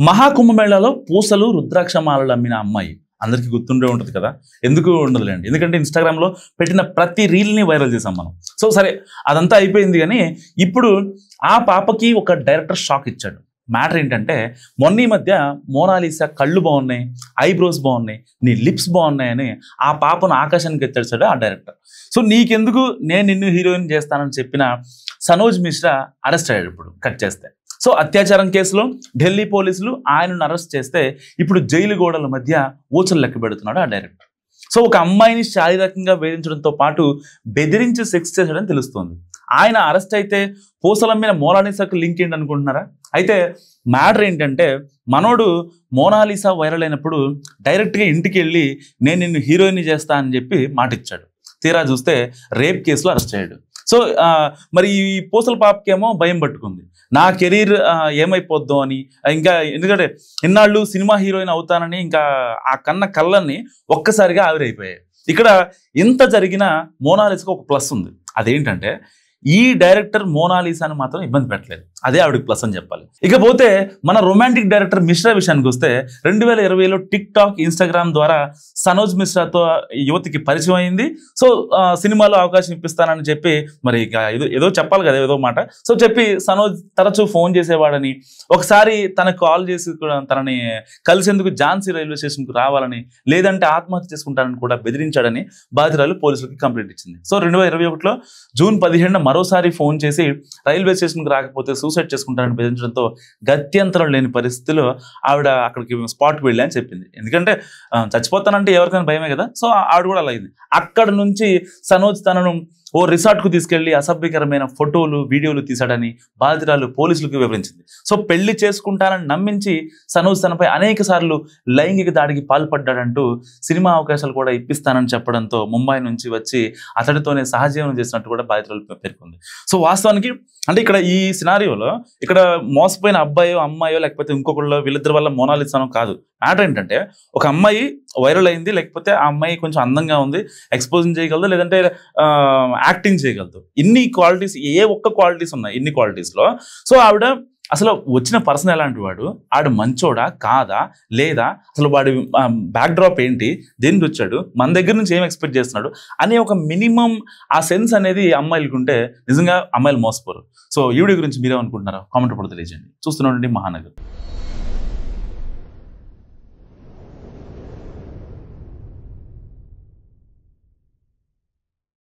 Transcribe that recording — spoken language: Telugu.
మహాకుంభమేళాలో పూసలు రుద్రాక్షమాలలు అమ్మిన అమ్మాయి అందరికీ గుర్తుండే ఉంటుంది కదా. ఎందుకు ఉండదులేండి, ఎందుకంటే ఇన్స్టాగ్రామ్లో పెట్టిన ప్రతి రీల్ని వైరల్ చేసాం మనం. సో సరే, అదంతా అయిపోయింది. కానీ ఇప్పుడు ఆ పాపకి ఒక డైరెక్టర్ షాక్ ఇచ్చాడు. మ్యాటర్ ఏంటంటే, మొన్న ఈ మధ్య మోనాలిసా కళ్ళు బాగున్నాయి, ఐబ్రోస్ బాగున్నాయి, నీ లిప్స్ బాగున్నాయని ఆ పాపను ఆకాశానికి ఎత్తాడు ఆ డైరెక్టర్. సో నీకెందుకు, నేను నిన్ను హీరోయిన్ చేస్తానని చెప్పిన సనోజ్ మిశ్రా అరెస్ట్ అయ్యాడు. ఇప్పుడు కట్ చేస్తే సో అత్యాచారం కేసులో ఢిల్లీ పోలీసులు ఆయనను అరెస్ట్ చేస్తే ఇప్పుడు జైలు గోడల మధ్య ఊచలు లెక్క పెడుతున్నాడు ఆ డైరెక్టర్. సో ఒక అమ్మాయిని శారీరకంగా వేధించడంతో పాటు బెదిరించి సెక్స్ చేశాడని తెలుస్తోంది. ఆయన అరెస్ట్ అయితే పూసలమ్మిన మోనాలిసాకు లింక్ ఏంటి అనుకుంటున్నారా? అయితే మ్యాటర్ ఏంటంటే, మనోడు మోనాలిసా వైరల్ అయినప్పుడు డైరెక్ట్గా ఇంటికి వెళ్ళి నేను నిన్ను హీరోయిన్ చేస్తా అని చెప్పి మాట ఇచ్చాడు. తీరా చూస్తే రేప్ కేసులో అరెస్ట్ అయ్యాడు. సో మరి ఈ పూసల పాపకేమో భయం పట్టుకుంది, నా కెరీర్ ఏమైపోద్దో అని. ఇంకా ఎందుకంటే ఇన్నాళ్ళు సినిమా హీరోయిన్ అవుతానని ఇంకా ఆ కన్న కళ్ళని ఒక్కసారిగా ఆవిరైపోయాయి. ఇక్కడ ఇంత జరిగిన మోనాలిసాకు ఒక ప్లస్ ఉంది. అదేంటంటే, ఈ డైరెక్టర్ మోనాలిసాను మాత్రం ఇబ్బంది పెట్టలేదు. అదే ఆవిడకి ప్లస్ అని చెప్పాలి. ఇకపోతే మన రొమాంటిక్ డైరెక్టర్ మిశ్రా విషయానికి వస్తే 2020లో టిక్ టాక్, ఇన్స్టాగ్రామ్ ద్వారా సనోజ్ మిశ్రాతో యువతికి పరిచయం అయింది. సో సినిమాలో అవకాశం ఇప్పిస్తానని చెప్పి మరి ఏదో చెప్పాలి కదా, ఏదో మాట. సో చెప్పి సనోజ్ తరచూ ఫోన్ చేసేవాడని, ఒకసారి తనకు కాల్ చేసి తనని కలిసేందుకు ఝాన్సీ రైల్వే స్టేషన్కు రావాలని, లేదంటే ఆత్మహత్య చేసుకుంటానని కూడా బెదిరించాడని బాధితురాలు పోలీసులకి కంప్లైంట్ ఇచ్చింది. సో 2021లో జూన్ 15న మరోసారి ఫోన్ చేసి రైల్వే స్టేషన్కి రాకపోతే సూసైడ్ చేసుకుంటారని బెదిరించడంతో గత్యంతరం లేని పరిస్థితిలో ఆవిడ అక్కడికి స్పాట్కి వెళ్ళి అని చెప్పింది. ఎందుకంటే చచ్చిపోతానంటే ఎవరికైనా భయమే కదా. సో ఆవిడ కూడా అలా అయింది. అక్కడ నుంచి సనోజ్ తనను ఓ రిసార్ట్కు తీసుకెళ్లి అసభ్యకరమైన ఫోటోలు, వీడియోలు తీశాడని బాధితురాలు పోలీసులకు వివరించింది. సో పెళ్లి చేసుకుంటానని నమ్మించి సనోజ్ తనపై అనేక సార్లు లైంగిక దాడికి పాల్పడ్డాడంటూ సినిమా అవకాశాలు కూడా ఇప్పిస్తానని చెప్పడంతో ముంబై నుంచి వచ్చి అతడితోనే సహజీవనం చేసినట్టు కూడా బాధితురాలు పేర్కొంది. సో వాస్తవానికి అంటే ఇక్కడ ఈ సినారియోలో ఇక్కడ మోసపోయిన అబ్బాయో అమ్మాయో లేకపోతే ఇంకొకళ్ళు వీళ్ళిద్దరి వల్ల మోనాలిసానో కాదు. మ్యాటర్ ఏంటంటే, ఒక అమ్మాయి వైరల్ అయింది, లేకపోతే ఆ అమ్మాయి కొంచెం అందంగా ఉంది, ఎక్స్పోజింగ్ చేయగలదు, లేదంటే యాక్టింగ్ చేయగలదు. ఇన్ని క్వాలిటీస్, ఏ ఒక్క క్వాలిటీస్ ఉన్నాయి ఇన్ని క్వాలిటీస్లో. సో ఆవిడ అసలు వచ్చిన పర్సన్ ఎలాంటి వాడు, ఆడు మంచోడా కాదా, లేదా అసలు వాడి బ్యాక్డ్రాప్ ఏంటి, దేనికి వచ్చాడు, మన దగ్గర నుంచి ఏం ఎక్స్పెక్ట్ చేస్తున్నాడు అనే ఒక మినిమం ఆ సెన్స్ అనేది అమ్మాయిలకు ఉంటే నిజంగా అమ్మాయిలు మోసపోరు. సో ఈవిడ గురించి మీరేమనుకుంటున్నారా? కామెంట్ కూడా తెలియజేయండి. చూస్తున్నాండి మహానగర్.